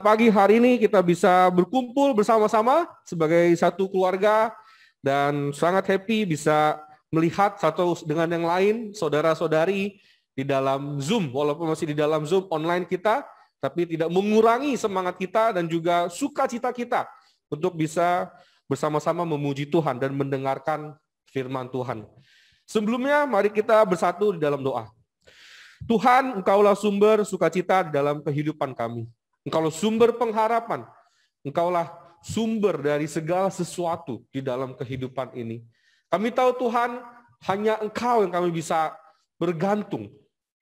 Pagi hari ini kita bisa berkumpul bersama-sama sebagai satu keluarga dan sangat happy bisa melihat satu dengan yang lain, saudara-saudari di dalam Zoom, walaupun masih di dalam Zoom online kita, tapi tidak mengurangi semangat kita dan juga sukacita kita untuk bisa bersama-sama memuji Tuhan dan mendengarkan firman Tuhan. Sebelumnya, mari kita bersatu di dalam doa. Tuhan, Engkaulah sumber sukacita di dalam kehidupan kami. Engkaulah sumber pengharapan. Engkaulah sumber dari segala sesuatu di dalam kehidupan ini. Kami tahu Tuhan, hanya Engkau yang kami bisa bergantung.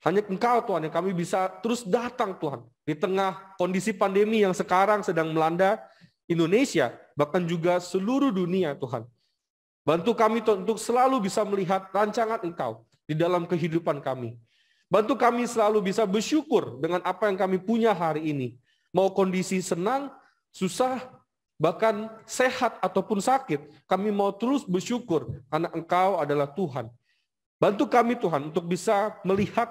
Hanya Engkau Tuhan yang kami bisa terus datang Tuhan. Di tengah kondisi pandemi yang sekarang sedang melanda Indonesia, bahkan juga seluruh dunia Tuhan. Bantu kami Tuhan untuk selalu bisa melihat rancangan Engkau di dalam kehidupan kami. Bantu kami selalu bisa bersyukur dengan apa yang kami punya hari ini. Mau kondisi senang, susah, bahkan sehat ataupun sakit, kami mau terus bersyukur karena Engkau adalah Tuhan. Bantu kami Tuhan untuk bisa melihat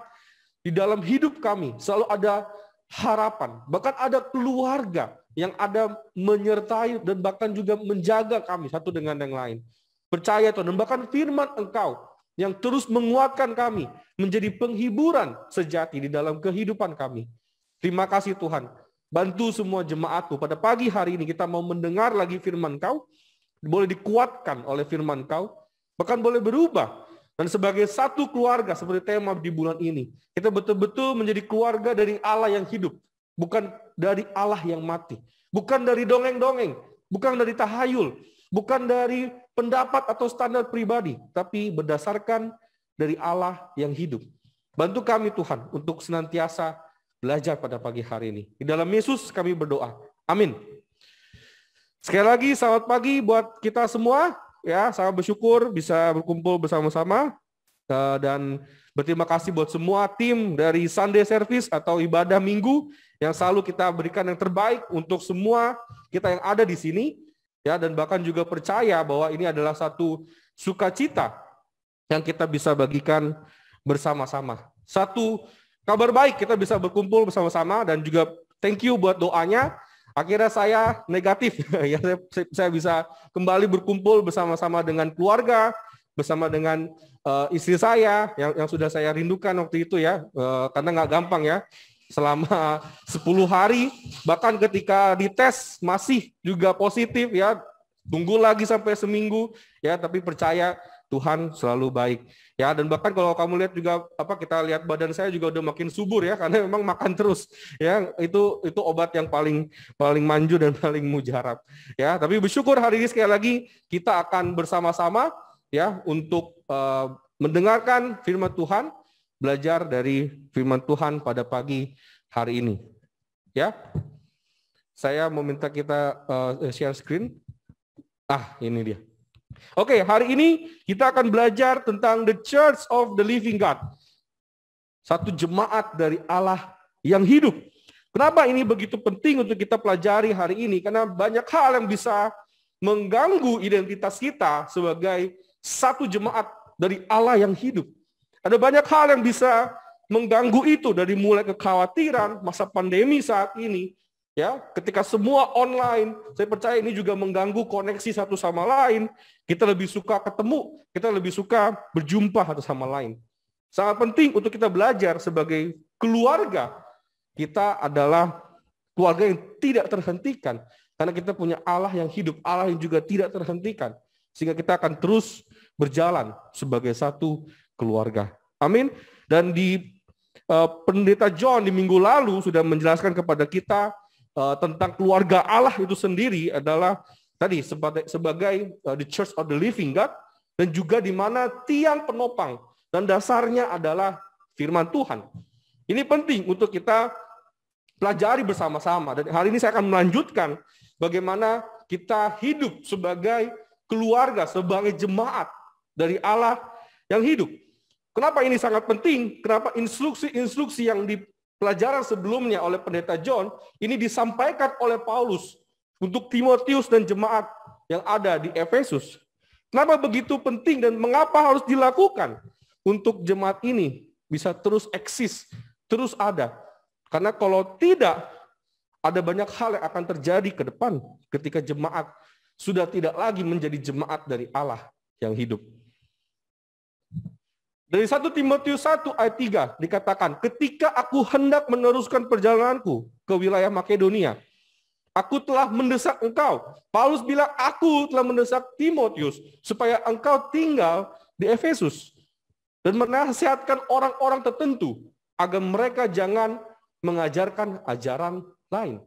di dalam hidup kami selalu ada harapan, bahkan ada keluarga yang ada menyertai dan bahkan juga menjaga kami satu dengan yang lain. Percaya Tuhan, dan bahkan firman Engkau yang terus menguatkan kami menjadi penghiburan sejati di dalam kehidupan kami. Terima kasih Tuhan. Bantu semua jemaat-Mu pada pagi hari ini kita mau mendengar lagi firman Kau, boleh dikuatkan oleh firman Kau, bahkan boleh berubah. Dan sebagai satu keluarga seperti tema di bulan ini, kita betul-betul menjadi keluarga dari Allah yang hidup, bukan dari Allah yang mati, bukan dari dongeng-dongeng, bukan dari tahayul, bukan dari pendapat atau standar pribadi, tapi berdasarkan dari Allah yang hidup. Bantu kami Tuhan untuk senantiasa belajar pada pagi hari ini. Di dalam Yesus kami berdoa. Amin. Sekali lagi selamat pagi buat kita semua. Ya, sangat bersyukur bisa berkumpul bersama-sama dan berterima kasih buat semua tim dari Sunday Service atau ibadah minggu yang selalu kita berikan yang terbaik untuk semua kita yang ada di sini. Ya, dan bahkan juga percaya bahwa ini adalah satu sukacita yang kita bisa bagikan bersama-sama. Satu kabar baik kita bisa berkumpul bersama-sama dan juga thank you buat doanya. Akhirnya saya negatif, ya saya bisa kembali berkumpul bersama-sama dengan keluarga, bersama dengan istri saya yang sudah saya rindukan waktu itu ya, karena nggak gampang ya. Selama 10 hari, bahkan ketika dites masih juga positif ya, tunggu lagi sampai seminggu ya, tapi percaya Tuhan selalu baik ya. Dan bahkan kalau kamu lihat juga kita lihat badan saya juga udah makin subur ya, karena memang makan terus ya. Itu obat yang paling manjur dan paling mujarab ya. Tapi bersyukur hari ini sekali lagi kita akan bersama-sama ya untuk mendengarkan firman Tuhan, belajar dari firman Tuhan pada pagi hari ini. Ya, saya meminta kita share screen. Ini dia. Oke, hari ini kita akan belajar tentang the Church of the Living God. Satu jemaat dari Allah yang hidup. Kenapa ini begitu penting untuk kita pelajari hari ini? Karena banyak hal yang bisa mengganggu identitas kita sebagai satu jemaat dari Allah yang hidup. Ada banyak hal yang bisa mengganggu itu, dari mulai kekhawatiran masa pandemi saat ini. Ya, ketika semua online, saya percaya ini juga mengganggu koneksi satu sama lain. Kita lebih suka ketemu, kita lebih suka berjumpa satu sama lain. Sangat penting untuk kita belajar sebagai keluarga. Kita adalah keluarga yang tidak terhentikan. Karena kita punya Allah yang hidup, Allah yang juga tidak terhentikan. Sehingga kita akan terus berjalan sebagai satu keluarga. Amin. Dan di Pendeta John di minggu lalu sudah menjelaskan kepada kita tentang keluarga Allah itu sendiri adalah tadi sebagai the Church of the Living God, dan juga di mana tiang penopang dan dasarnya adalah firman Tuhan. Ini penting untuk kita pelajari bersama-sama, dan hari ini saya akan melanjutkan bagaimana kita hidup sebagai keluarga, sebagai jemaat dari Allah yang hidup. Kenapa ini sangat penting? Kenapa instruksi-instruksi yang di pelajaran sebelumnya oleh Pendeta John ini disampaikan oleh Paulus untuk Timotius dan jemaat yang ada di Efesus. Kenapa begitu penting dan mengapa harus dilakukan untuk jemaat ini bisa terus eksis, terus ada? Karena kalau tidak, Ada banyak hal yang akan terjadi ke depan ketika jemaat sudah tidak lagi menjadi jemaat dari Allah yang hidup. Dari 1 Timotius 1 ayat 3 dikatakan, ketika aku hendak meneruskan perjalananku ke wilayah Makedonia, aku telah mendesak engkau. Paulus bilang, aku telah mendesak Timotius supaya engkau tinggal di Efesus dan menasihatkan orang-orang tertentu agar mereka jangan mengajarkan ajaran lain.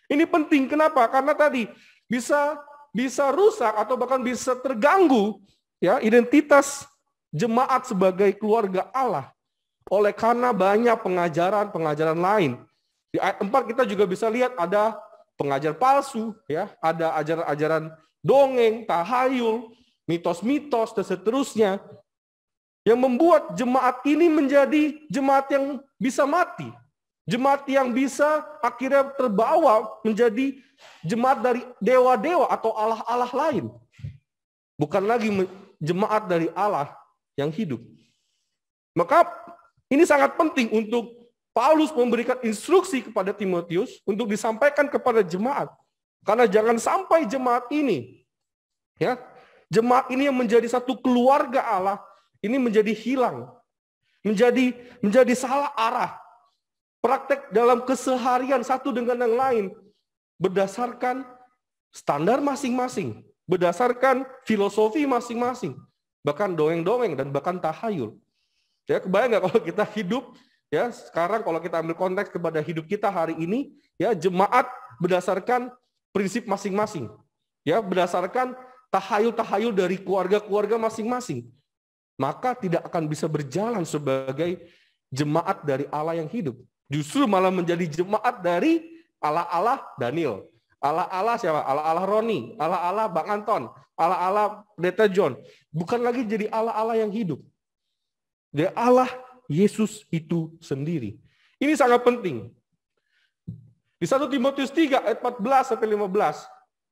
Ini penting, kenapa? Karena tadi bisa rusak atau bahkan bisa terganggu ya identitas jemaat sebagai keluarga Allah oleh karena banyak pengajaran-pengajaran lain. Di ayat 4 kita juga bisa lihat ada pengajar palsu, ya, ada ajaran-ajaran dongeng, tahayul, mitos-mitos dan seterusnya yang membuat jemaat ini menjadi jemaat yang bisa mati. Jemaat yang bisa akhirnya terbawa menjadi jemaat dari dewa-dewa atau allah-allah lain. Bukan lagi jemaat dari Allah yang hidup. Maka ini sangat penting untuk Paulus memberikan instruksi kepada Timotius untuk disampaikan kepada jemaat. Karena jangan sampai jemaat ini, ya, jemaat ini yang menjadi satu keluarga Allah, ini menjadi hilang. Menjadi salah arah. Praktek dalam keseharian satu dengan yang lain berdasarkan standar masing-masing, berdasarkan filosofi masing-masing, bahkan dongeng-dongeng dan bahkan tahayul. Ya, kebayang nggak kalau kita hidup ya sekarang, kalau kita ambil konteks kepada hidup kita hari ini, ya jemaat berdasarkan prinsip masing-masing, ya berdasarkan tahayul-tahayul dari keluarga-keluarga masing-masing, maka tidak akan bisa berjalan sebagai jemaat dari Allah yang hidup. Justru malah menjadi jemaat dari Allah-Allah Daniel, Allah-Allah siapa? Allah-Allah Roni, Allah-Allah Bang Anton, Allah-Allah Pendeta John. Bukan lagi jadi Allah-Allah yang hidup. Dia Allah Yesus itu sendiri. Ini sangat penting. Di 1 Timotius 3 ayat 14 sampai 15,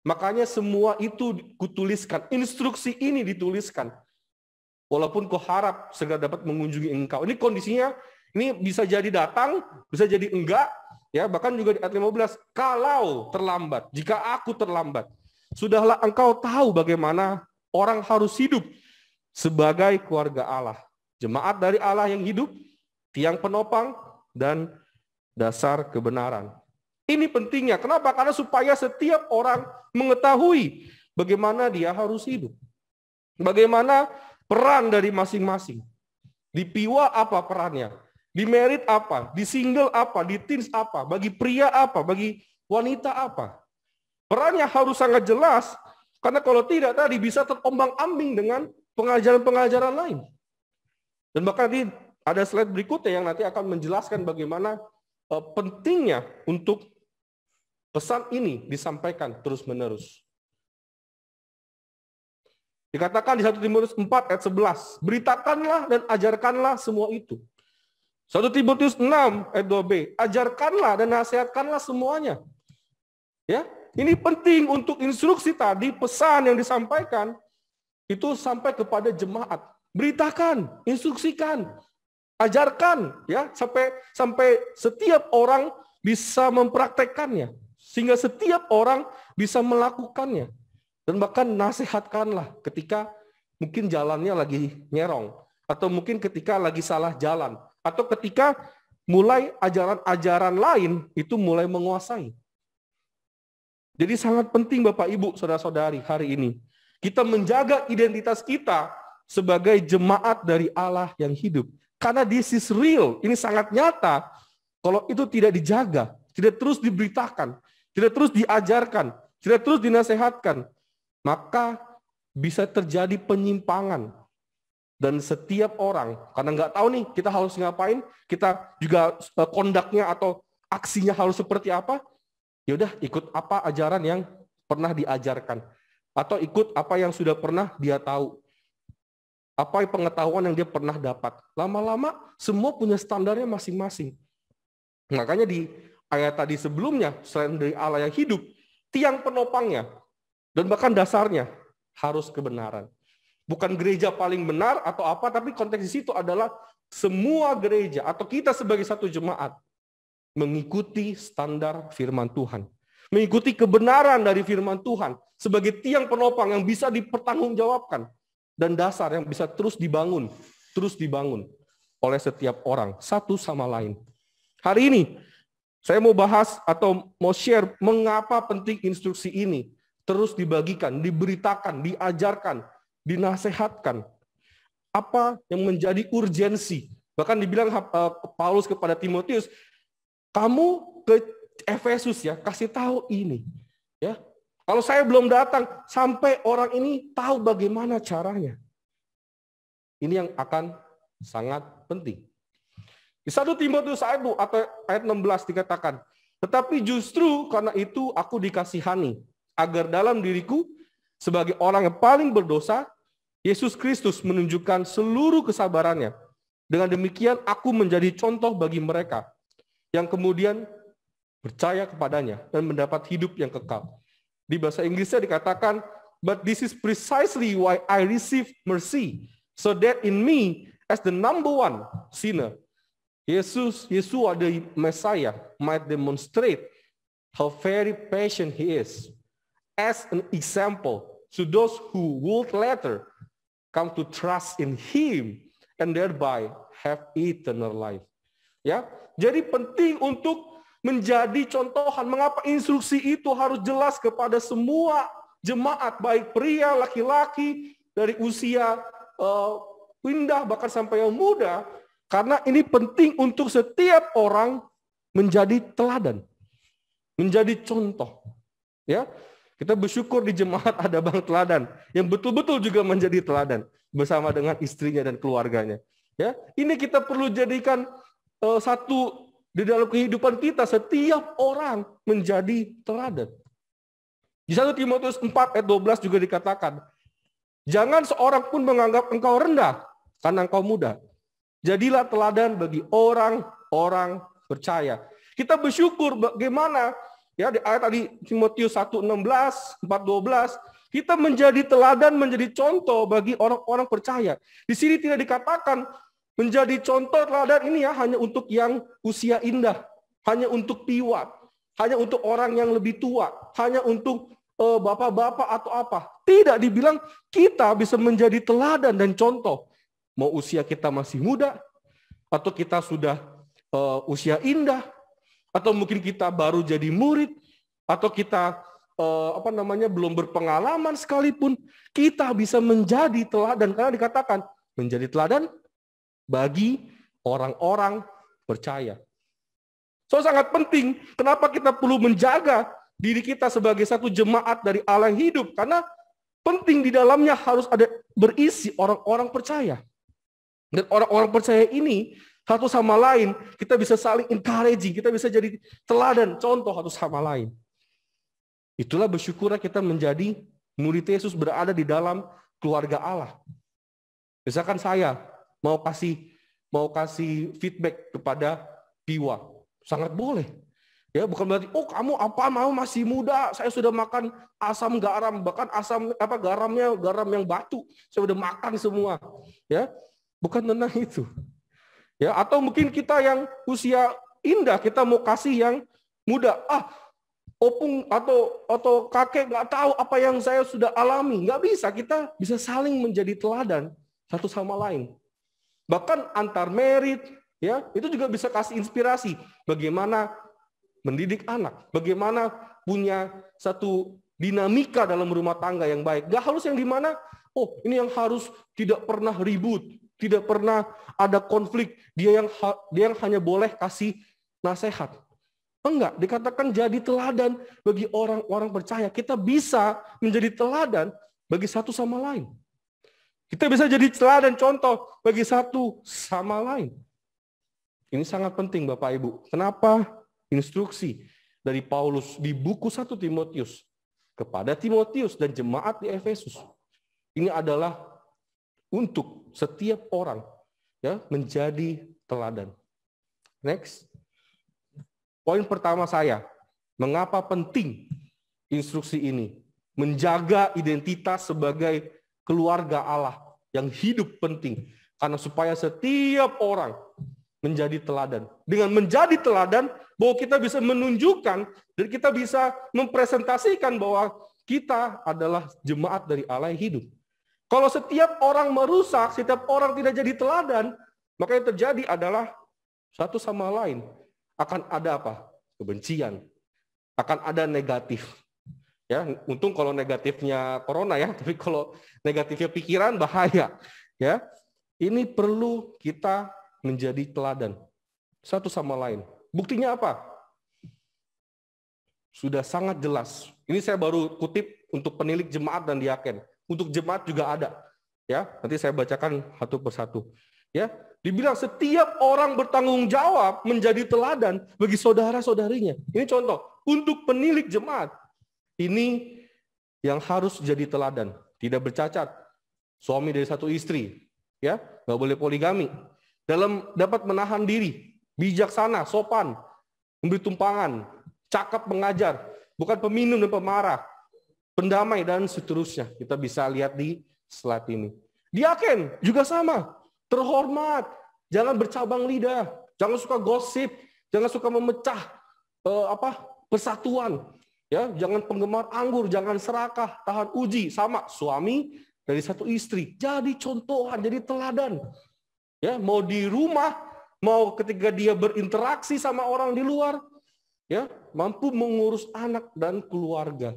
makanya semua itu kutuliskan, instruksi ini dituliskan. Walaupun kau harap segera dapat mengunjungi engkau. Ini kondisinya, ini bisa jadi datang, bisa jadi enggak, ya bahkan juga di ayat 15, kalau terlambat, jika aku terlambat, sudahlah engkau tahu bagaimana orang harus hidup sebagai keluarga Allah. Jemaat dari Allah yang hidup, tiang penopang, dan dasar kebenaran. Ini pentingnya. Kenapa? Karena supaya setiap orang mengetahui bagaimana dia harus hidup. Bagaimana peran dari masing-masing. Di Piwa apa perannya? Di Merit apa? Di Single apa? Di Teens apa? Bagi pria apa? Bagi wanita apa? Perannya harus sangat jelas. Karena kalau tidak tadi bisa terombang-ambing dengan pengajaran-pengajaran lain. Dan bahkan ini ada slide berikutnya yang nanti akan menjelaskan bagaimana pentingnya untuk pesan ini disampaikan terus-menerus. Dikatakan di 1 Timotius 4 ayat 11, beritakanlah dan ajarkanlah semua itu. 1 Timotius 6 ayat 2b, ajarkanlah dan nasihatkanlah semuanya. Ya, ini penting untuk instruksi tadi, pesan yang disampaikan itu sampai kepada jemaat. Beritakan, instruksikan, ajarkan, ya sampai setiap orang bisa mempraktekkannya, sehingga setiap orang bisa melakukannya, dan bahkan nasihatkanlah ketika mungkin jalannya lagi nyerong, atau mungkin ketika lagi salah jalan, atau ketika mulai ajaran-ajaran lain itu mulai menguasai. Jadi sangat penting Bapak Ibu, saudara-saudari hari ini kita menjaga identitas kita sebagai jemaat dari Allah yang hidup. Karena this is real, ini sangat nyata. Kalau itu tidak dijaga, tidak terus diberitakan, tidak terus diajarkan, tidak terus dinasehatkan, maka bisa terjadi penyimpangan. Dan setiap orang, karena nggak tahu nih kita harus ngapain, kita juga kondaknya atau aksinya harus seperti apa, ya udah ikut apa ajaran yang pernah diajarkan, atau ikut apa yang sudah pernah dia tahu. Apa pengetahuan yang dia pernah dapat. Lama-lama semua punya standarnya masing-masing. Makanya di ayat tadi sebelumnya, selain dari Allah yang hidup, tiang penopangnya, dan bahkan dasarnya harus kebenaran. Bukan gereja paling benar atau apa, tapi konteks di situ adalah semua gereja atau kita sebagai satu jemaat mengikuti standar firman Tuhan. Mengikuti kebenaran dari firman Tuhan sebagai tiang penopang yang bisa dipertanggungjawabkan dan dasar yang bisa terus dibangun oleh setiap orang satu sama lain. Hari ini saya mau bahas atau mau share mengapa penting instruksi ini terus dibagikan, diberitakan, diajarkan, dinasehatkan. Apa yang menjadi urgensi? Bahkan dibilang Paulus kepada Timotius, kamu ke Efesus ya, kasih tahu ini. Ya, kalau saya belum datang, sampai orang ini tahu bagaimana caranya. Ini yang akan sangat penting. Di 1 Timotius 1 atau ayat 16 dikatakan, tetapi justru karena itu aku dikasihani, agar dalam diriku sebagai orang yang paling berdosa, Yesus Kristus menunjukkan seluruh kesabarannya. Dengan demikian aku menjadi contoh bagi mereka yang kemudian percaya kepadanya dan mendapat hidup yang kekal. Di bahasa Inggrisnya dikatakan, but this is precisely why I receive mercy, so that in me, as the number one sinner, Yeshua the Messiah might demonstrate how very patient he is, as an example to those who would later come to trust in him and thereby have eternal life. Ya, jadi penting untuk menjadi contohan. Mengapa instruksi itu harus jelas kepada semua jemaat, baik pria, laki-laki, dari usia pindah bahkan sampai yang muda, karena ini penting untuk setiap orang menjadi teladan, menjadi contoh. Ya, kita bersyukur di jemaat ada Bang Teladan yang betul-betul juga menjadi teladan bersama dengan istrinya dan keluarganya. Ya, ini kita perlu jadikan satu di dalam kehidupan kita, setiap orang menjadi teladan. Di 1 Timotius 4 ayat 12 juga dikatakan, jangan seorang pun menganggap engkau rendah karena engkau muda. Jadilah teladan bagi orang-orang percaya. Kita bersyukur bagaimana ya di ayat tadi Timotius 1:16, 4:12, kita menjadi teladan, menjadi contoh bagi orang-orang percaya. Di sini tidak dikatakan menjadi contoh teladan ini ya hanya untuk yang usia indah, hanya untuk piwat, hanya untuk orang yang lebih tua, hanya untuk bapak-bapak atau apa. Tidak, dibilang kita bisa menjadi teladan dan contoh. Mau usia kita masih muda, atau kita sudah usia indah, atau mungkin kita baru jadi murid, atau kita belum berpengalaman sekalipun, kita bisa menjadi teladan karena dikatakan menjadi teladan bagi orang-orang percaya. So sangat penting, kenapa kita perlu menjaga diri kita sebagai satu jemaat dari Allah yang hidup, karena penting di dalamnya harus ada berisi orang-orang percaya. Dan orang-orang percaya ini satu sama lain, kita bisa saling encouraging, kita bisa jadi teladan, contoh satu sama lain. Itulah bersyukurnya kita menjadi murid Yesus, berada di dalam keluarga Allah. Misalkan saya mau kasih feedback kepada Piwa, sangat boleh. Ya, bukan berarti kamu mau masih muda, saya sudah makan asam garam, bahkan garam yang batu, saya udah makan semua. Ya, bukan tentang itu. Ya, atau mungkin kita yang usia indah, kita mau kasih yang muda. Opung atau kakek nggak tahu apa yang saya sudah alami. Nggak bisa, kita bisa saling menjadi teladan satu sama lain. Bahkan antar merit, ya, itu juga bisa kasih inspirasi bagaimana mendidik anak, bagaimana punya satu dinamika dalam rumah tangga yang baik. Nggak harus yang dimana, ini yang harus tidak pernah ribut, tidak pernah ada konflik, dia yang hanya boleh kasih nasihat. Enggak, dikatakan jadi teladan bagi orang-orang percaya. Kita bisa menjadi teladan bagi satu sama lain. Kita bisa jadi teladan contoh bagi satu sama lain. Ini sangat penting Bapak Ibu. Kenapa instruksi dari Paulus di buku 1 Timotius kepada Timotius dan jemaat di Efesus ini adalah untuk setiap orang ya menjadi teladan. Next. Poin pertama saya, mengapa penting instruksi ini? Menjaga identitas sebagai keluarga Allah yang hidup penting. Karena supaya setiap orang menjadi teladan. Dengan menjadi teladan, bahwa kita bisa menunjukkan dan kita bisa mempresentasikan bahwa kita adalah jemaat dari Allah yang hidup. Kalau setiap orang merusak, setiap orang tidak jadi teladan, maka yang terjadi adalah satu sama lain akan ada apa? Kebencian, akan ada negatif. Ya, untung kalau negatifnya corona ya, tapi kalau negatifnya pikiran bahaya. Ya, ini perlu kita menjadi teladan satu sama lain. Buktinya apa? Sudah sangat jelas. Ini saya baru kutip untuk penilik jemaat dan diaken. Untuk jemaat juga ada. Ya, nanti saya bacakan satu persatu. Ya, dibilang setiap orang bertanggung jawab menjadi teladan bagi saudara-saudarinya. Ini contoh untuk penilik jemaat. Ini yang harus jadi teladan, tidak bercacat. Suami dari satu istri, ya, nggak boleh poligami. Dapat menahan diri, bijaksana, sopan, memberi tumpangan, cakap mengajar, bukan peminum dan pemarah, pendamai dan seterusnya. Kita bisa lihat di slide ini. Diaken juga sama, terhormat, jangan bercabang lidah, jangan suka gosip, jangan suka memecah persatuan. Ya, jangan penggemar anggur, jangan serakah, tahan uji, sama suami dari satu istri. Jadi contohan, jadi teladan. Ya, mau di rumah, mau ketika dia berinteraksi sama orang di luar, ya, mampu mengurus anak dan keluarga.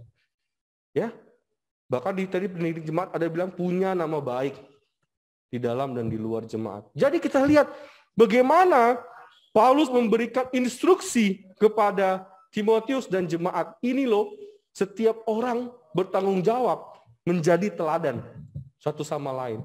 Ya. Bahkan tadi pendidik jemaat ada bilang punya nama baik di dalam dan di luar jemaat. Jadi kita lihat bagaimana Paulus memberikan instruksi kepada Timotius dan jemaat. Ini loh, setiap orang bertanggung jawab menjadi teladan satu sama lain.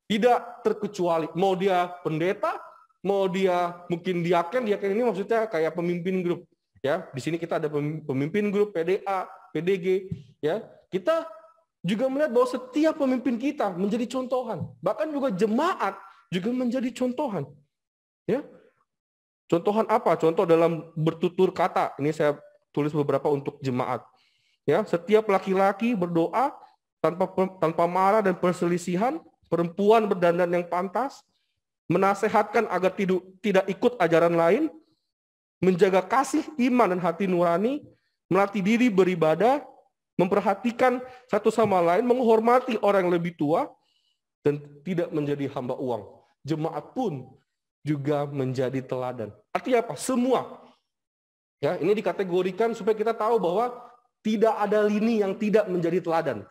Tidak terkecuali, mau dia pendeta, mau dia mungkin diaken ini maksudnya kayak pemimpin grup. Ya, di sini kita ada pemimpin grup PDA, PDG. Ya, kita juga melihat bahwa setiap pemimpin kita menjadi contohan. Bahkan juga jemaat juga menjadi contohan. Ya. Contohan apa? Contoh dalam bertutur kata. Ini saya tulis beberapa untuk jemaat. Ya, setiap laki-laki berdoa tanpa marah dan perselisihan, perempuan berdandan yang pantas, menasehatkan agar tidak ikut ajaran lain, menjaga kasih, iman dan hati nurani, melatih diri beribadah, memperhatikan satu sama lain, menghormati orang yang lebih tua, dan tidak menjadi hamba uang. Jemaat pun juga menjadi teladan. Artinya apa? Semua. Ya, ini dikategorikan supaya kita tahu bahwa tidak ada lini yang tidak menjadi teladan.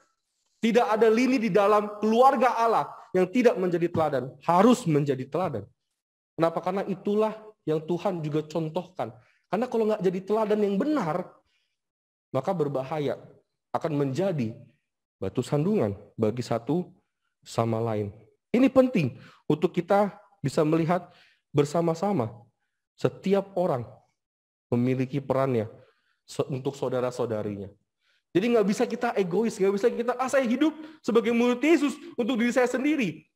Tidak ada lini di dalam keluarga Allah yang tidak menjadi teladan. Harus menjadi teladan. Kenapa? Karena itulah yang Tuhan juga contohkan. Karena kalau nggak jadi teladan yang benar, maka berbahaya. Akan menjadi batu sandungan bagi satu sama lain. Ini penting untuk kita bisa melihat bersama-sama setiap orang memiliki perannya untuk saudara-saudarinya. Jadi nggak bisa kita egois, nggak bisa kita saya hidup sebagai murid Yesus untuk diri saya sendiri.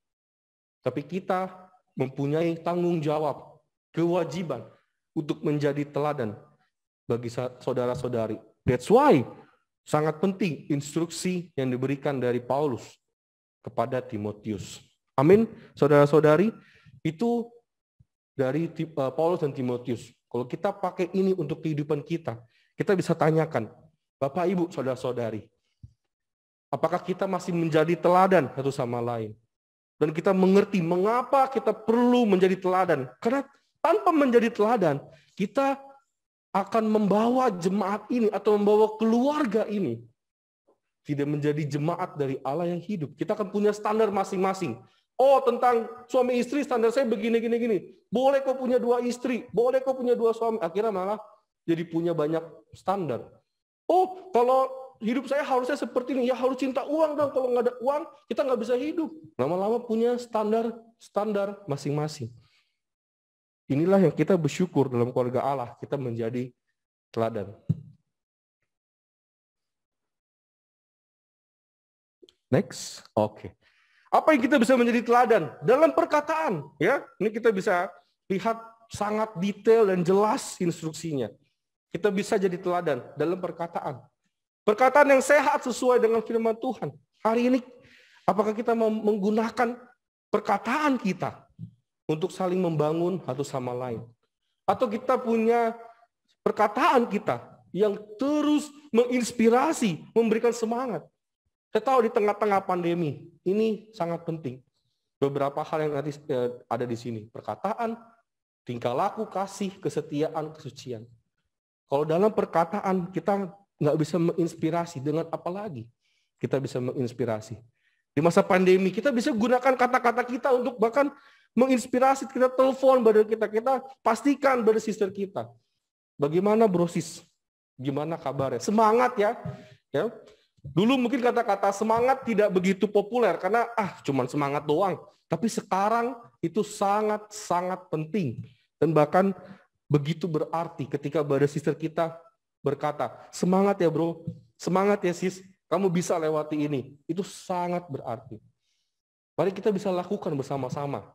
Tapi kita mempunyai tanggung jawab, kewajiban untuk menjadi teladan bagi saudara-saudari. That's why sangat penting instruksi yang diberikan dari Paulus kepada Timotius. Amin, saudara-saudari. Itu dari Paulus dan Timotius. Kalau kita pakai ini untuk kehidupan kita, kita bisa tanyakan, Bapak, Ibu, saudara-saudari, apakah kita masih menjadi teladan satu sama lain? Dan kita mengerti mengapa kita perlu menjadi teladan. Karena tanpa menjadi teladan, kita akan membawa jemaat ini atau membawa keluarga ini tidak menjadi jemaat dari Allah yang hidup. Kita akan punya standar masing-masing. Oh, tentang suami istri standar saya begini, gini. Boleh kau punya 2 istri, boleh kau punya 2 suami. Akhirnya malah jadi punya banyak standar. Oh, kalau hidup saya harusnya seperti ini, ya harus cinta uang dong. Kalau nggak ada uang, kita nggak bisa hidup. Lama-lama punya standar masing-masing. Inilah yang kita bersyukur dalam keluarga Allah, kita menjadi teladan. Next, oke. Apa yang kita bisa menjadi teladan? Dalam perkataan, ya. Ini kita bisa lihat sangat detail dan jelas instruksinya. Kita bisa jadi teladan dalam perkataan. Perkataan yang sehat sesuai dengan firman Tuhan. Hari ini, apakah kita menggunakan perkataan kita untuk saling membangun satu sama lain. Atau kita punya perkataan kita yang terus menginspirasi, memberikan semangat. Saya tahu di tengah-tengah pandemi, ini sangat penting. Beberapa hal yang nanti ada di sini. Perkataan, tingkah laku, kasih, kesetiaan, kesucian. Kalau dalam perkataan kita nggak bisa menginspirasi, dengan apa lagi kita bisa menginspirasi? Di masa pandemi kita bisa gunakan kata-kata kita untuk bahkan menginspirasi. Kita telepon brother kita pastikan brother sister kita. Bagaimana bro sis? Gimana kabarnya? Semangat ya. Dulu mungkin kata-kata semangat tidak begitu populer karena cuman semangat doang. Tapi sekarang itu sangat-sangat penting dan bahkan begitu berarti ketika brother sister kita berkata, semangat ya bro, semangat ya sis, kamu bisa lewati ini. Itu sangat berarti. Mari kita bisa lakukan bersama-sama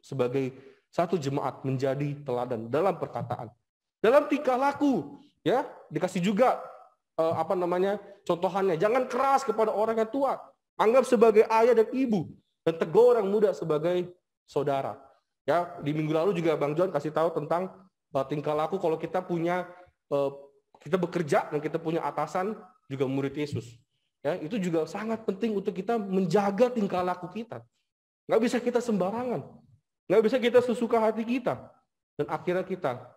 sebagai satu jemaat menjadi teladan dalam perkataan. Dalam tingkah laku, ya dikasih juga contohannya. Jangan keras kepada orang yang tua. Anggap sebagai ayah dan ibu dan tegur orang muda sebagai saudara. Ya, di minggu lalu juga Bang John kasih tahu tentang tingkah laku kalau kita punya kita bekerja dan kita punya atasan juga murid Yesus. Ya, itu juga sangat penting untuk kita menjaga tingkah laku kita. Nggak bisa kita sembarangan. Nggak bisa kita sesuka hati kita. Dan akhirnya kita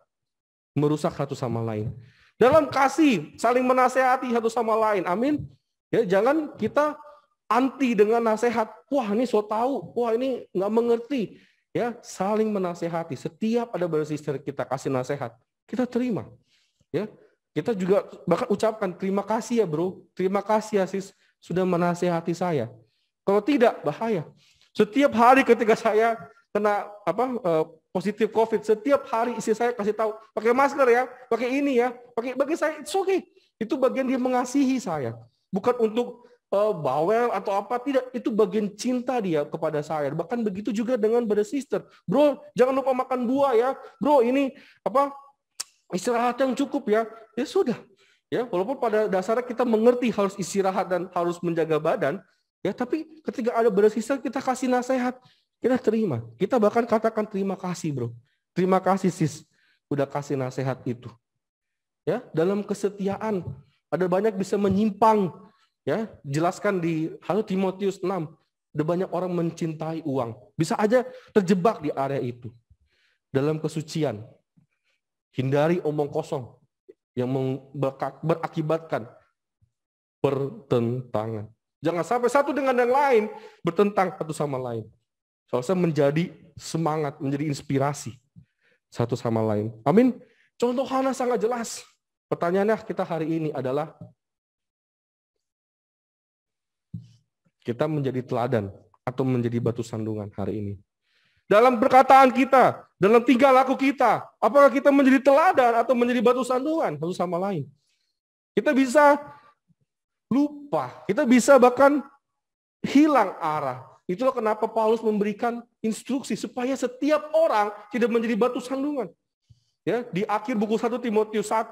merusak satu sama lain. Dalam kasih, saling menasehati satu sama lain. Amin. Ya, jangan kita anti dengan nasihat. Wah, ini so tahu. Wah, ini nggak mengerti. Ya, saling menasehati. Setiap ada brother sister kita kasih nasihat, kita terima. Ya, kita juga bahkan ucapkan terima kasih ya bro. Terima kasih ya sis sudah menasehati saya. Kalau tidak, bahaya. Setiap hari ketika saya kena positif COVID, setiap hari istri saya kasih tahu, pakai masker ya, pakai ini ya, bagi saya it's okay. Itu bagian dia mengasihi saya. Bukan untuk bawel atau apa, tidak. Itu bagian cinta dia kepada saya. Bahkan begitu juga dengan brother sister. Bro, jangan lupa makan buah ya. Bro, ini istirahat yang cukup ya. Ya sudah. Ya, walaupun pada dasarnya kita mengerti harus istirahat dan harus menjaga badan, ya, tapi ketika ada brother sister kita kasih nasihat, kita terima. Kita bahkan katakan terima kasih, bro. Terima kasih sis udah kasih nasihat itu. Ya, dalam kesetiaan ada banyak bisa menyimpang. Ya, jelaskan di 1 Timotius 6. Ada banyak orang mencintai uang. Bisa aja terjebak di area itu. Dalam kesucian, hindari omong kosong yang berakibatkan pertentangan. Jangan sampai satu dengan yang lain bertentang satu sama lain. Soalnya menjadi semangat, menjadi inspirasi satu sama lain. Amin. Contoh Hana sangat jelas. Pertanyaannya kita hari ini adalah, kita menjadi teladan atau menjadi batu sandungan hari ini. Dalam perkataan kita, dalam tingkah laku kita, apakah kita menjadi teladan atau menjadi batu sandungan satu sama lain? Kita bisa lupa, kita bisa bahkan hilang arah. Itulah kenapa Paulus memberikan instruksi supaya setiap orang tidak menjadi batu sandungan. Ya, di akhir buku 1 Timotius 1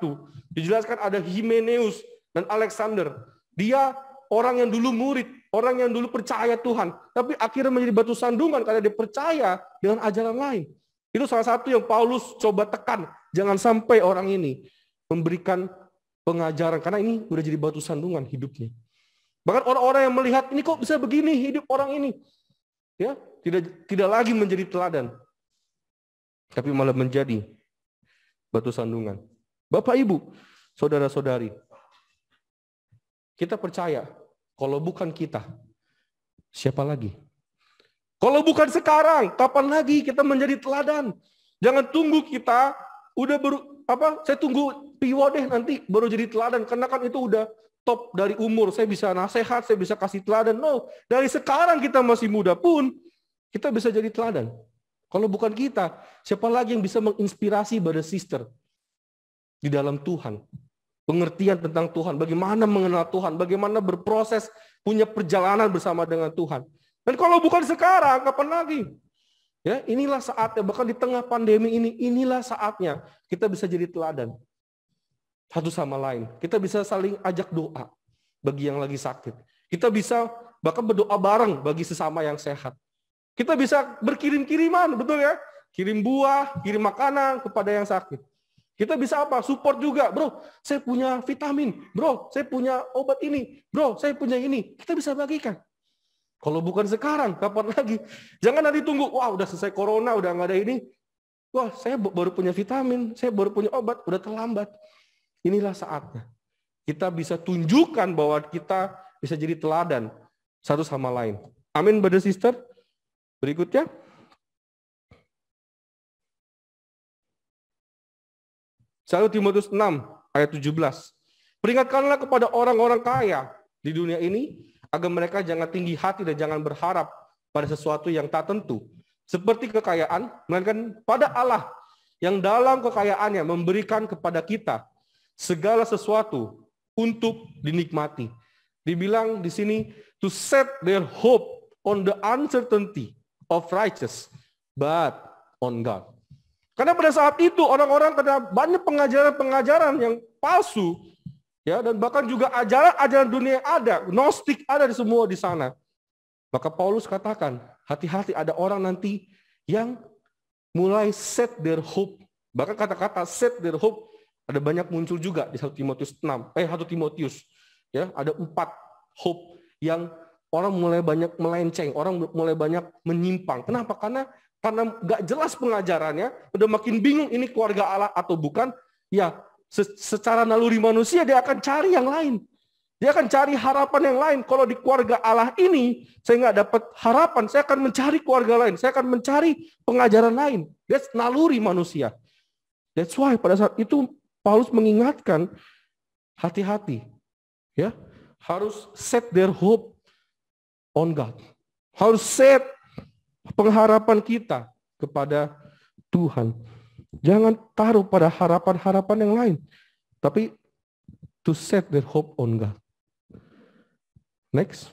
dijelaskan ada Himeneus dan Alexander. Dia orang yang dulu murid, orang yang dulu percaya Tuhan, tapi akhirnya menjadi batu sandungan karena dia percaya dengan ajaran lain. Itu salah satu yang Paulus coba tekan. Jangan sampai orang ini memberikan pengajaran, karena ini udah jadi batu sandungan hidupnya. Bahkan orang-orang yang melihat, ini kok bisa begini hidup orang ini. Ya, tidak lagi menjadi teladan, tapi malah menjadi batu sandungan. Bapak, Ibu, saudara-saudari, kita percaya, kalau bukan kita, siapa lagi? Kalau bukan sekarang, kapan lagi kita menjadi teladan? Jangan tunggu kita saya tunggu piwo deh nanti baru jadi teladan, karena kan itu udah top dari umur. Saya bisa nasihat, saya bisa kasih teladan. No, dari sekarang kita masih muda pun kita bisa jadi teladan. Kalau bukan kita, siapa lagi yang bisa menginspirasi brother sister di dalam Tuhan? Pengertian tentang Tuhan, bagaimana mengenal Tuhan, bagaimana berproses, punya perjalanan bersama dengan Tuhan. Dan kalau bukan sekarang, kapan lagi? Ya, inilah saatnya, bahkan di tengah pandemi ini, inilah saatnya kita bisa jadi teladan satu sama lain. Kita bisa saling ajak doa bagi yang lagi sakit. Kita bisa bahkan berdoa bareng bagi sesama yang sehat. Kita bisa berkirim-kiriman, betul ya? Kirim buah, kirim makanan kepada yang sakit. Kita bisa apa? Support juga. Bro, saya punya vitamin. Bro, saya punya obat ini. Bro, saya punya ini. Kita bisa bagikan. Kalau bukan sekarang, kapan lagi? Jangan nanti tunggu, wah udah selesai corona, udah nggak ada ini. Wah, saya baru punya vitamin, saya baru punya obat, udah terlambat. Inilah saatnya. Kita bisa tunjukkan bahwa kita bisa jadi teladan satu sama lain. Amin, brother sister. Berikutnya. 1 Timotius 6 ayat 17. Peringatkanlah kepada orang-orang kaya di dunia ini agar mereka jangan tinggi hati dan jangan berharap pada sesuatu yang tak tentu. Seperti kekayaan, melainkan pada Allah yang dalam kekayaannya memberikan kepada kita segala sesuatu untuk dinikmati. Dibilang di sini to set their hope on the uncertainty of righteous, but on God. Karena pada saat itu orang-orang kena banyak pengajaran-pengajaran yang palsu, ya, dan bahkan juga ajaran-ajaran dunia ada, gnostik ada di semua di sana. Maka Paulus katakan, hati-hati ada orang nanti yang mulai set their hope. Bahkan kata-kata set their hope ada banyak muncul juga di 1 Timotius 1 Timotius. Ya, ada 4 hope yang orang mulai banyak melenceng, orang mulai banyak menyimpang. Kenapa? Karena nggak jelas pengajarannya, udah makin bingung ini keluarga Allah atau bukan. Ya, secara naluri manusia dia akan cari yang lain. Dia akan cari harapan yang lain. Kalau di keluarga Allah ini saya nggak dapat harapan, saya akan mencari keluarga lain, saya akan mencari pengajaran lain. That's naluri manusia. That's why pada saat itu Paulus mengingatkan, hati-hati, ya, harus set their hope on God. Harus set pengharapan kita kepada Tuhan. Jangan taruh pada harapan-harapan yang lain, tapi to set their hope on God. Next.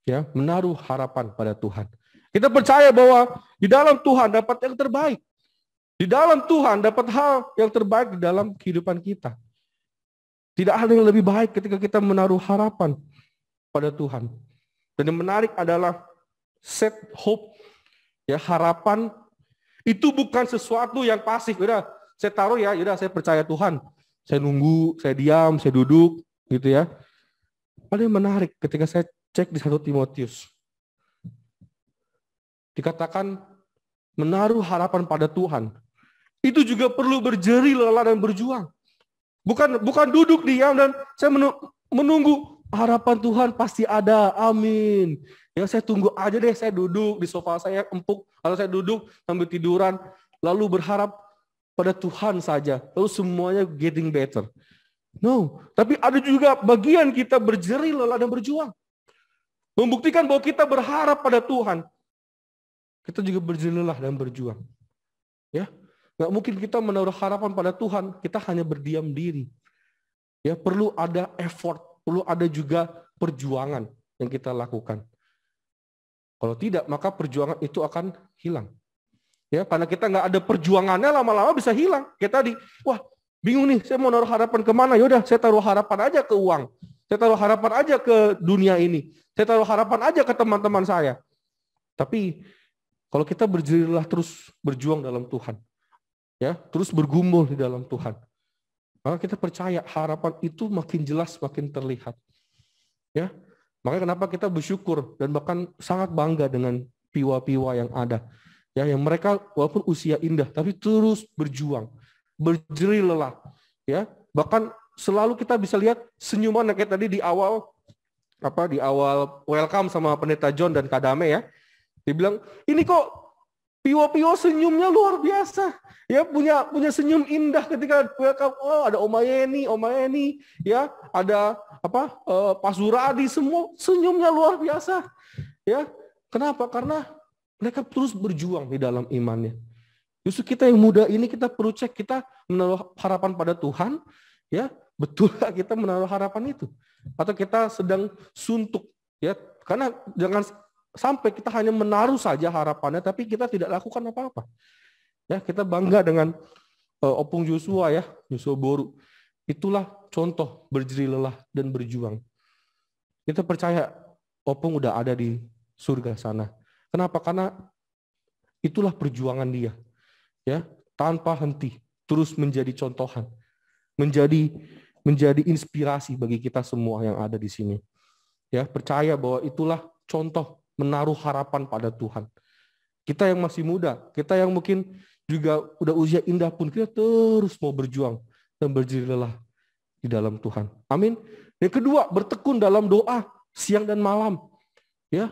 Ya, menaruh harapan pada Tuhan. Kita percaya bahwa di dalam Tuhan dapat yang terbaik. Di dalam Tuhan dapat hal yang terbaik di dalam kehidupan kita. Tidak ada yang lebih baik ketika kita menaruh harapan pada Tuhan. Dan yang menarik adalah set hope, ya, harapan itu bukan sesuatu yang pasif. Udah, saya taruh ya, udah saya percaya Tuhan. Saya nunggu, saya diam, saya duduk, gitu ya. Paling menarik ketika saya cek di 1 Timotius. Dikatakan menaruh harapan pada Tuhan. Itu juga perlu berjeri lelah dan berjuang. Bukan duduk diam dan saya menunggu harapan Tuhan pasti ada. Amin. Ya, saya tunggu aja deh, saya duduk di sofa saya empuk atau saya duduk sambil tiduran lalu berharap pada Tuhan saja. Lalu semuanya getting better. No, tapi ada juga bagian kita berjeri lelah dan berjuang. Membuktikan bahwa kita berharap pada Tuhan. Kita juga berjeri lelah dan berjuang. Ya, nggak mungkin kita menaruh harapan pada Tuhan, kita hanya berdiam diri. Ya, perlu ada effort, perlu ada juga perjuangan yang kita lakukan. Kalau tidak, maka perjuangan itu akan hilang. Ya, karena kita nggak ada perjuangannya, lama-lama bisa hilang. Kayak tadi, wah bingung nih, saya mau naruh harapan kemana? Yaudah, saya taruh harapan aja ke uang. Saya taruh harapan aja ke dunia ini. Saya taruh harapan aja ke teman-teman saya. Tapi kalau kita berjerilah terus berjuang dalam Tuhan, ya, terus bergumul di dalam Tuhan, maka kita percaya harapan itu makin jelas, makin terlihat. Ya, makanya kenapa kita bersyukur dan bahkan sangat bangga dengan piwa-piwa yang ada. Ya, yang mereka walaupun usia indah tapi terus berjuang, berjeri lelah, ya. Bahkan selalu kita bisa lihat senyuman kayak tadi di awal welcome sama Pendeta John dan Kadame, ya. Dibilang, ini kok piwa-piwa senyumnya luar biasa. Ya, punya senyum indah ketika welcome. Oh, ada Oma Yeni, ya, ada Pak Suradi, semua senyumnya luar biasa. Ya, kenapa? Karena mereka terus berjuang di dalam imannya. Justru kita yang muda ini kita perlu cek, kita menaruh harapan pada Tuhan, ya, betul kita menaruh harapan itu, atau kita sedang suntuk, ya, karena jangan sampai kita hanya menaruh saja harapannya, tapi kita tidak lakukan apa-apa. Ya, kita bangga dengan Opung Joshua, ya, Joshua Boru. Itulah contoh berjeri lelah dan berjuang. Kita percaya Opung udah ada di surga sana. Kenapa? Karena itulah perjuangan dia, ya, tanpa henti, terus menjadi contohan, menjadi inspirasi bagi kita semua yang ada di sini. Ya, percaya bahwa itulah contoh menaruh harapan pada Tuhan. Kita yang masih muda, kita yang mungkin juga udah usia indah pun, kita terus mau berjuang dan berjerih lelah di dalam Tuhan. Amin. Yang kedua, bertekun dalam doa siang dan malam. Ya,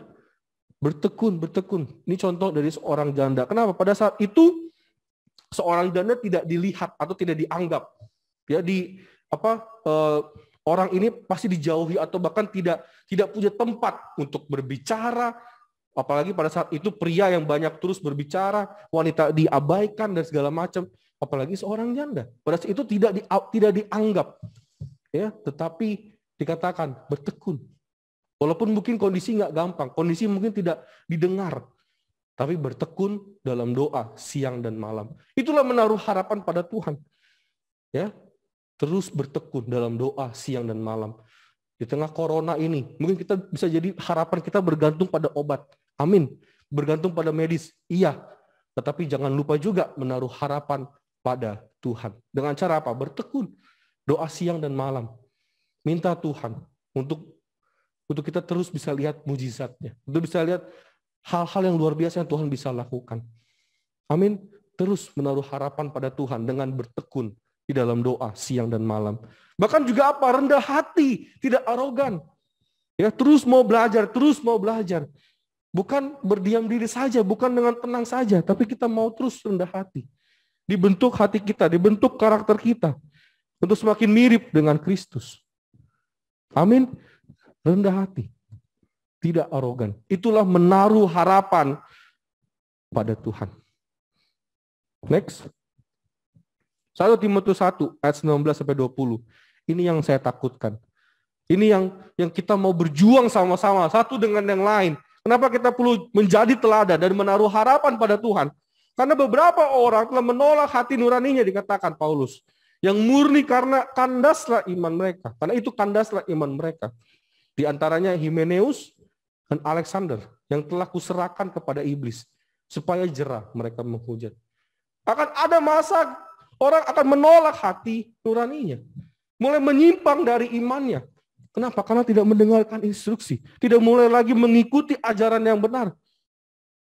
bertekun. Ini contoh dari seorang janda. Kenapa? Pada saat itu seorang janda tidak dilihat atau tidak dianggap. Ya, orang ini pasti dijauhi atau bahkan tidak punya tempat untuk berbicara. Apalagi pada saat itu pria yang banyak terus berbicara, wanita diabaikan dan segala macam. Apalagi seorang janda. Pada saat itu tidak dianggap. Ya, tetapi dikatakan bertekun. Walaupun mungkin kondisi nggak gampang, kondisi mungkin tidak didengar, tapi bertekun dalam doa siang dan malam. Itulah menaruh harapan pada Tuhan. Ya, terus bertekun dalam doa siang dan malam. Di tengah corona ini, mungkin kita bisa jadi harapan kita bergantung pada obat. Amin. Bergantung pada medis. Iya. Tetapi jangan lupa juga menaruh harapan pada Tuhan. Dengan cara apa? Bertekun. Doa siang dan malam. Minta Tuhan untuk kita terus bisa lihat mujizatnya. Untuk bisa lihat hal-hal yang luar biasa yang Tuhan bisa lakukan. Amin. Terus menaruh harapan pada Tuhan dengan bertekun di dalam doa siang dan malam. Bahkan juga apa? Rendah hati, tidak arogan. Ya, terus mau belajar. Bukan berdiam diri saja, bukan dengan tenang saja, tapi kita mau terus rendah hati. Dibentuk hati kita, dibentuk karakter kita untuk semakin mirip dengan Kristus. Amin. Rendah hati, tidak arogan. Itulah menaruh harapan pada Tuhan. Next. 1 Timotius 1 ayat 19-20. Ini yang saya takutkan. Ini yang kita mau berjuang sama-sama satu dengan yang lain. Kenapa kita perlu menjadi teladan dan menaruh harapan pada Tuhan? Karena beberapa orang telah menolak hati nuraninya, dikatakan Paulus. Yang murni karena kandaslah iman mereka. Karena itu kandaslah iman mereka. Di antaranya Himeneus dan Alexander yang telah kuserahkan kepada iblis. Supaya jerah mereka menghujat. Akan ada masa orang akan menolak hati nuraninya. Mulai menyimpang dari imannya. Kenapa? Karena tidak mendengarkan instruksi. Tidak mulai lagi mengikuti ajaran yang benar.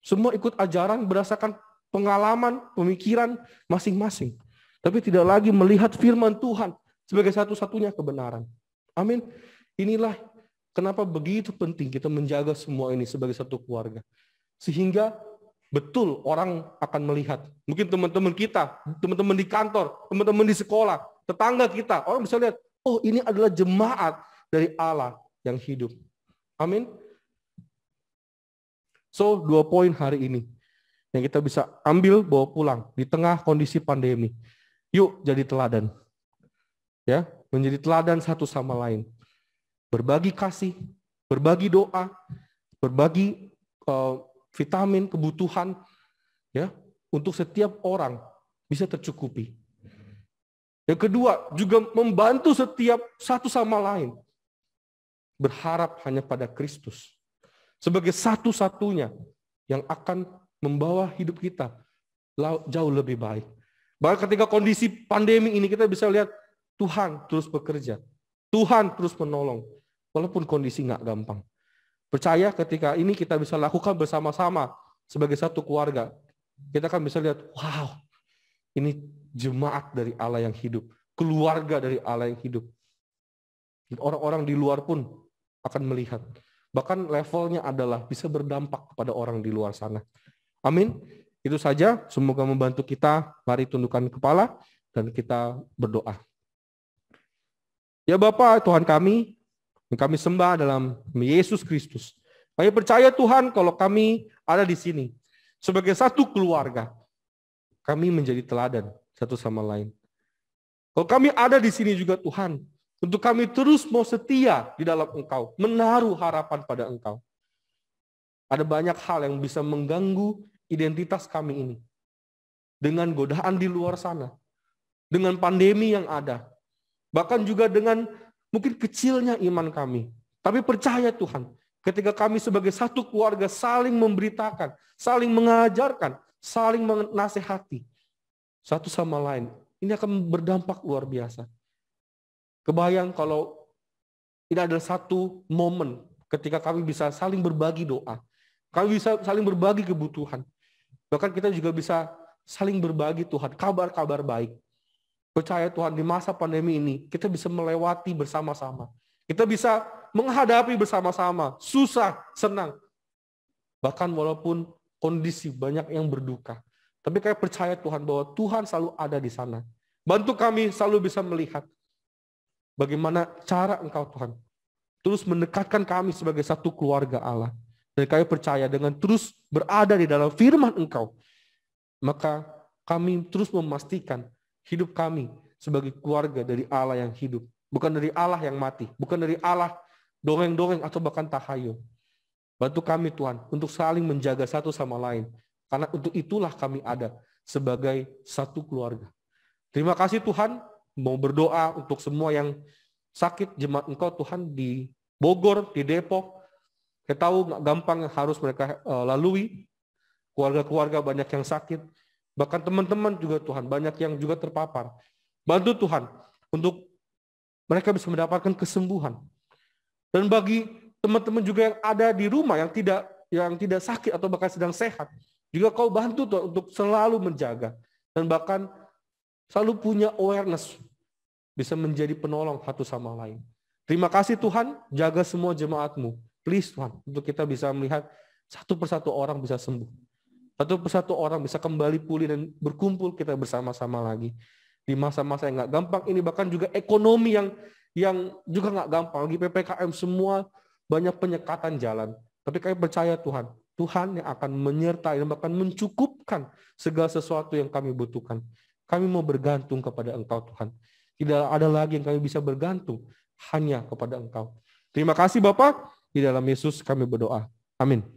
Semua ikut ajaran berdasarkan pengalaman, pemikiran masing-masing. Tapi tidak lagi melihat firman Tuhan sebagai satu-satunya kebenaran. Amin. Inilah kenapa begitu penting kita menjaga semua ini sebagai satu keluarga. Sehingga betul orang akan melihat. Mungkin teman-teman kita, teman-teman di kantor, teman-teman di sekolah, tetangga kita. Orang bisa lihat, oh ini adalah jemaat dari Allah yang hidup. Amin. So, 2 poin hari ini yang kita bisa ambil bawa pulang di tengah kondisi pandemi. Yuk jadi teladan. Ya, menjadi teladan satu sama lain. Berbagi kasih, berbagi doa, berbagi vitamin, kebutuhan ya, untuk setiap orang bisa tercukupi. Yang kedua, juga membantu setiap satu sama lain. Berharap hanya pada Kristus sebagai satu-satunya yang akan membawa hidup kita jauh lebih baik. Bahkan ketika kondisi pandemi ini kita bisa lihat Tuhan terus bekerja, Tuhan terus menolong, walaupun kondisi nggak gampang. Percaya ketika ini kita bisa lakukan bersama-sama sebagai satu keluarga, kita akan bisa lihat, wow, ini jemaat dari Allah yang hidup, keluarga dari Allah yang hidup. Orang-orang di luar pun akan melihat. Bahkan levelnya adalah bisa berdampak kepada orang di luar sana. Amin. Itu saja. Semoga membantu kita. Mari tundukkan kepala dan kita berdoa. Ya Bapa, Tuhan kami, yang kami sembah dalam Yesus Kristus. Kami percaya Tuhan kalau kami ada di sini sebagai satu keluarga, kami menjadi teladan satu sama lain. Kalau kami ada di sini juga Tuhan, untuk kami terus mau setia di dalam Engkau, menaruh harapan pada Engkau. Ada banyak hal yang bisa mengganggu identitas kami ini. Dengan godaan di luar sana, dengan pandemi yang ada, bahkan juga dengan mungkin kecilnya iman kami. Tapi percaya Tuhan, Ketika kami sebagai satu keluarga saling memberitakan, saling mengajarkan, saling menasehati satu sama lain, ini akan berdampak luar biasa. Kebayang kalau ini adalah satu momen ketika kami bisa saling berbagi doa. Kami bisa saling berbagi kebutuhan. Bahkan kita juga bisa saling berbagi Tuhan, kabar-kabar baik. Percaya Tuhan, di masa pandemi ini, kita bisa melewati bersama-sama. Kita bisa menghadapi bersama-sama, susah, senang. Bahkan walaupun kondisi banyak yang berduka. Tapi kami percaya Tuhan bahwa Tuhan selalu ada di sana. Bantu kami selalu bisa melihat bagaimana cara Engkau Tuhan terus mendekatkan kami sebagai satu keluarga Allah. Dan kami percaya dengan terus berada di dalam firman Engkau, maka kami terus memastikan hidup kami sebagai keluarga dari Allah yang hidup. Bukan dari Allah yang mati. Bukan dari Allah dongeng-dongeng atau bahkan tahayul. Bantu kami Tuhan untuk saling menjaga satu sama lain. Karena untuk itulah kami ada sebagai satu keluarga. Terima kasih Tuhan. Mau berdoa untuk semua yang sakit, jemaat Engkau Tuhan di Bogor, di Depok. Saya tahu nggak gampang harus mereka lalui. Keluarga-keluarga banyak yang sakit. Bahkan teman-teman juga Tuhan, banyak yang juga terpapar. Bantu Tuhan untuk mereka bisa mendapatkan kesembuhan. Dan bagi teman-teman juga yang ada di rumah yang tidak sakit atau bahkan sedang sehat, juga Kau bantu Tuhan untuk selalu menjaga. Dan bahkan selalu punya awareness, bisa menjadi penolong satu sama lain. Terima kasih Tuhan, jaga semua jemaat-Mu. Please Tuhan, untuk kita bisa melihat satu persatu orang bisa sembuh. Satu persatu orang bisa kembali pulih dan berkumpul kita bersama-sama lagi. Di masa-masa yang nggak gampang ini, bahkan juga ekonomi yang juga nggak gampang. Lagi PPKM semua banyak penyekatan jalan. Tapi kami percaya Tuhan, Tuhan yang akan menyertai dan bahkan mencukupkan segala sesuatu yang kami butuhkan. Kami mau bergantung kepada Engkau Tuhan. Tidak ada lagi yang kami bisa bergantung, hanya kepada Engkau. Terima kasih Bapak. Di dalam Yesus kami berdoa. Amin.